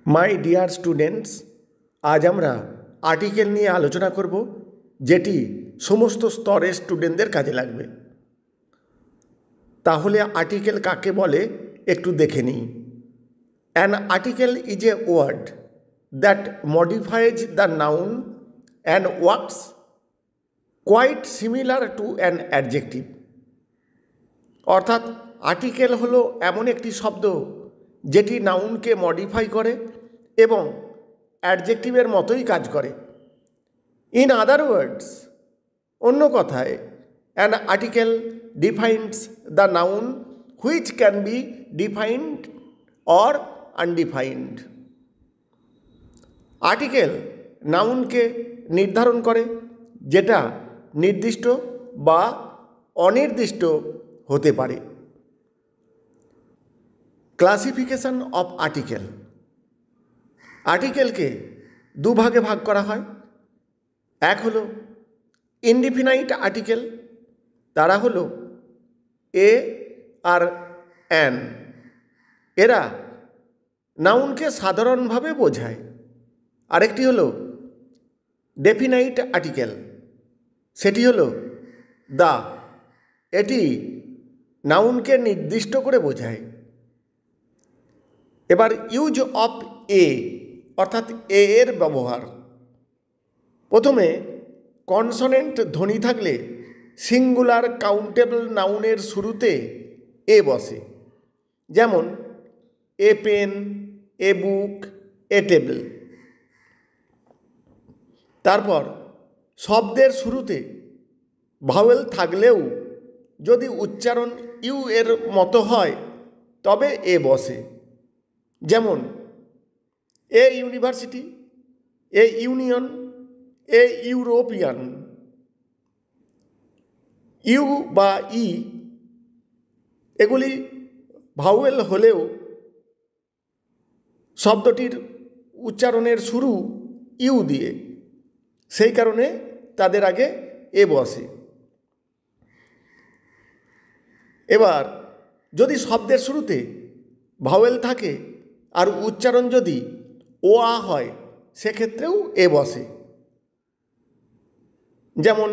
My dear students आज আমরা article নিয়ে আলোচনা করব যেটি সমস্ত স্তরের স্টুডেন্টদের কাজে লাগবে। তাহলে আর্টিকেল কাকে বলে একটু দেখে নিই। An article is a word that modifies the noun and works quite similar to an adjective। অর্থাৎ আর্টিকেল হলো এমন একটি শব্দ যেটি নাউনকে মডিফাই করে এবং অ্যাডজেক্টিভের মতোই কাজ করে। ইন আদার ওয়ার্ডস, অন্য কথায়, an article defines the noun which can be defined or undefined. Article নাউনকে নির্ধারণ করে যেটা নির্দিষ্ট বা অনির্দিষ্ট হতে পারে। Classification of article. আর্টিকেলকে দুভাগে ভাগ করা হয়। এক হলো ইনডিফিনাইট আর্টিকেল, তারা হলো এ আর অ্যান। এরা নাউনকে সাধারণভাবে বোঝায়। আরেকটি হলো ডেফিনাইট আর্টিকেল, সেটি হলো দা। এটি নাউনকে নির্দিষ্ট করে বোঝায়। এবার ইউজ অফ এ অর্থাৎ এ এর ব্যবহার। প্রথমে কনসোনেন্ট ধ্বনি থাকলে সিঙ্গুলার কাউন্টেবল নাউনের শুরুতে এ বসে, যেমন a pen, A book, A table. তারপর শব্দের শুরুতে ভাওয়েল থাকলেও যদি উচ্চারণ ইউ এর মতো হয় তবে এ বসে, যেমন a university, a union, a European. U বা ই এগুলি ভাওয়েল হলেও শব্দটির উচ্চারণের শুরু ইউ দিয়ে, সেই কারণে তাদের আগে এ বসে। এবার যদি শব্দের শুরুতে ভাওয়েল থাকে আর উচ্চারণ যদি ও আ হয় সেক্ষেত্রেও এ বসে, যেমন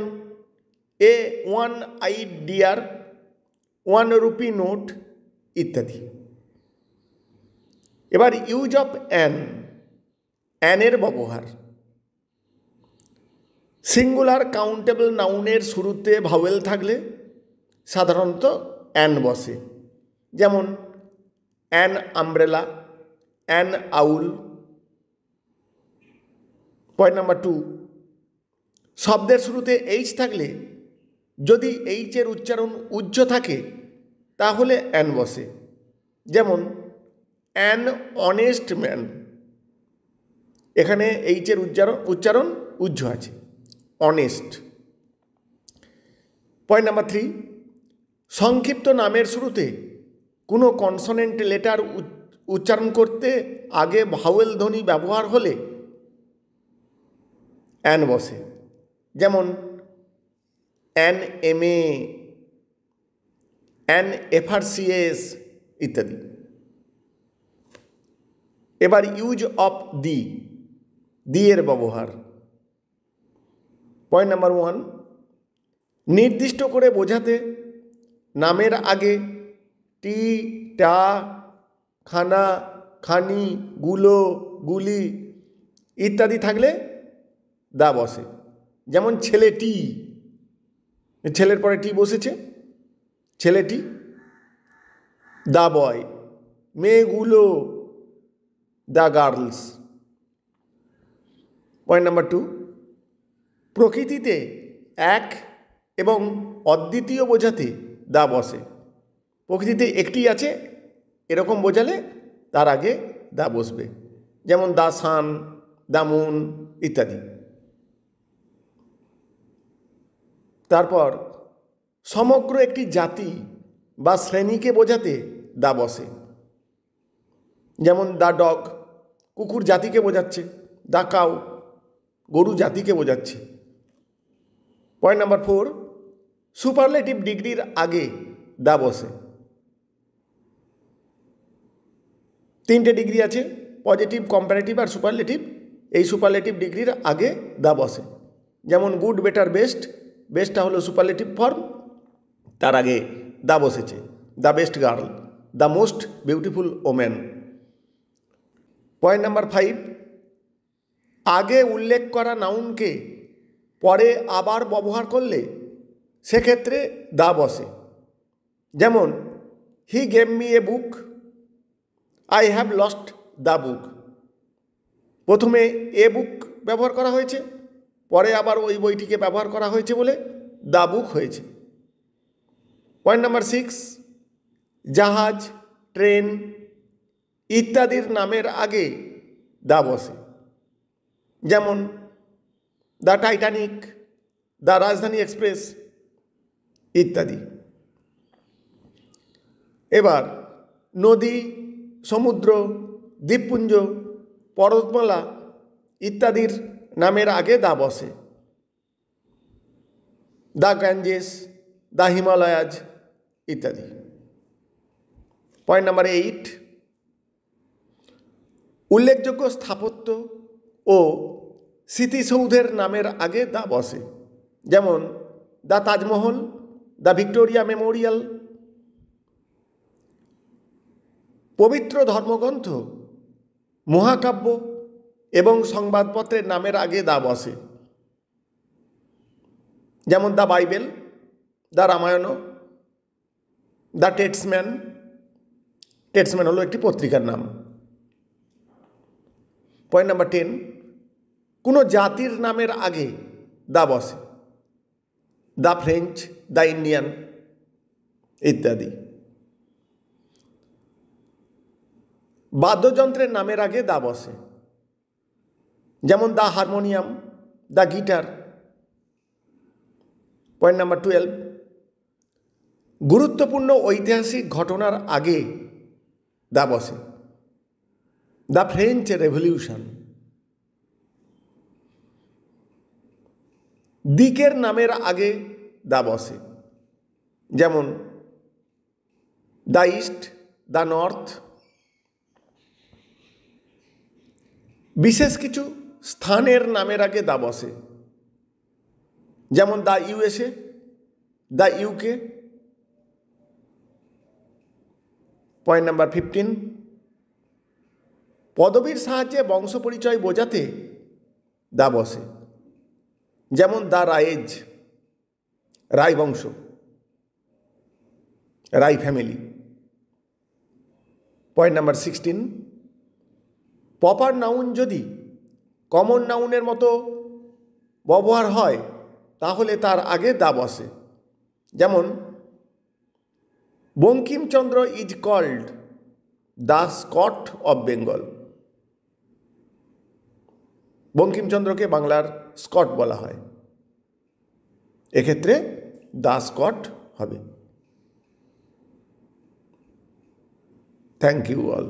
a one eyed deer, 1 rupee note ইত্যাদি। এবার ইউজ অফ অ্যান, অ্যানের ব্যবহার। সিঙ্গুলার কাউন্টেবল নাউনের শুরুতে ভাওয়েল থাকলে সাধারণত অ্যান বসে, যেমন an umbrella, an owl. Point number 2, শব্দের শুরুতে এইচ থাকলে যদি এইচের উচ্চারণ উজ্জ থাকে তাহলে অ্যান বসে, যেমন অ্যান অনেস্ট ম্যান। এখানে এইচের উচ্চারণ উজ্জ আছে, অনেস্ট। পয়েন্ট নাম্বার 3, সংক্ষিপ্ত নামের শুরুতে কোনো কনসোনেন্ট লেটার উচ্চারণ করতে আগে ভাওয়েল ধ্বনি ব্যবহার হলে অ্যান বসে, যেমন অ্যান এমএ, অ্যান এফআরসিএস ইত্যাদি। এবার ইউজ অফ দি, দি এর ব্যবহার। পয়েন্ট নাম্বার 1, নির্দিষ্ট করে বোঝাতে নামের আগে টি, টা, খানা, খানি, গুলো, গুলি ইত্যাদি থাকলে দা বসে, যেমন ছেলেটি, ছেলের পরে টি বসেছে, ছেলেটি। দা বয়, মেয়েগুলো, দ্য গার্লস। পয়েন্ট নাম্বার 2, প্রকৃতিতে এক এবং অদ্বিতীয় বোঝাতে দা বসে। প্রকৃতিতে একটি আছে এরকম বোঝালে তার আগে দা বসবে, যেমন দ্য সান, দ্য মুন ইত্যাদি। তারপর সমগ্র একটি জাতি বা শ্রেণীকে বোঝাতে দা বসে, যেমন দ্য ডগ, কুকুর জাতিকে বোঝাচ্ছে। দ্য কাউ, গরু জাতিকে বোঝাচ্ছে। পয়েন্ট নাম্বার 4, সুপারলেটিভ ডিগ্রির আগে দা বসে। 3টে ডিগ্রি আছে, পজিটিভ, কম্পারেটিভ আর সুপারলেটিভ, এই সুপারলেটিভ ডিগ্রির আগে দা বসে। যেমন গুড, বেটার, বেস্ট, বেস্টটা হলো সুপারলেটিভ ফর্ম, তার আগে দা বসেছে। The best girl, the most beautiful woman. Point number 5, আগে উল্লেখ করা নাউনকে পরে আবার ব্যবহার করলে সেক্ষেত্রে দা বসে। যেমন he gave me a book, I have lost the book. প্রথমে এ বুক ব্যবহার করা হয়েছে, পরে আবার ওই বইটিকে ব্যবহার করা হয়েছে বলে দ্য বুক হয়েছে। পয়েন্ট নাম্বার 6, জাহাজ, ট্রেন ইত্যাদির নামের আগে দা বসে। যেমন দ্য টাইটানিক, দ্য রাজধানী এক্সপ্রেস ইত্যাদি। এবার নদী, সমুদ্র, দ্বীপপুঞ্জ, পর্বতমালা ইত্যাদির নামের আগে দা বসে। দ্য গ্যাঞ্জেস, দ্য হিমালয়াজ ইত্যাদি। পয়েন্ট নাম্বার 8, উল্লেখযোগ্য স্থাপত্য ও স্মৃতিসৌধের নামের আগে দা বসে। যেমন the Taj Mahal, the Victoria Memorial. পবিত্র ধর্মগ্রন্থ, মহাকাব্য এবং সংবাদপত্রের নামের আগে দা বসে। যেমন the Bible, the Ramayana, the টেটসম্যান। টেটসম্যান হলো একটি পত্রিকার নাম। পয়েন্ট নাম্বার 10, কোনো জাতির নামের আগে দা বসে। দ্য ফ্রেঞ্চ, দ্য ইন্ডিয়ান ইত্যাদি। বাদ্যযন্ত্রের নামের আগে দা বসে। যেমন the harmonium, the guitar. Point number 12, গুরুত্বপূর্ণ ঐতিহাসিক ঘটনার আগে দা বসে। The French revolution. দিকের নামের আগে দা বসে। যেমন দ্য ইস্ট, দ্য নর্থ। বিশেষ কিছু স্থানের নামের আগে দা বসে। যেমন the USA, the UK. Point number 15, পদবীর সাহায্যে বংশ পরিচয় বোঝাতে দা বসে। যেমন দ্য রায়েজ, রায় বংশ, Roy family. Point number 16, proper noun যদি কমন নাউনের মতো ব্যবহার হয় তাহলে তার আগে দা বসে। যেমন Bankimchandra is called the Scott of Bengal. বঙ্কিমচন্দ্রকে বাংলার স্কট বলা হয়, এক্ষেত্রে দ্য স্কট হবে। Thank you all.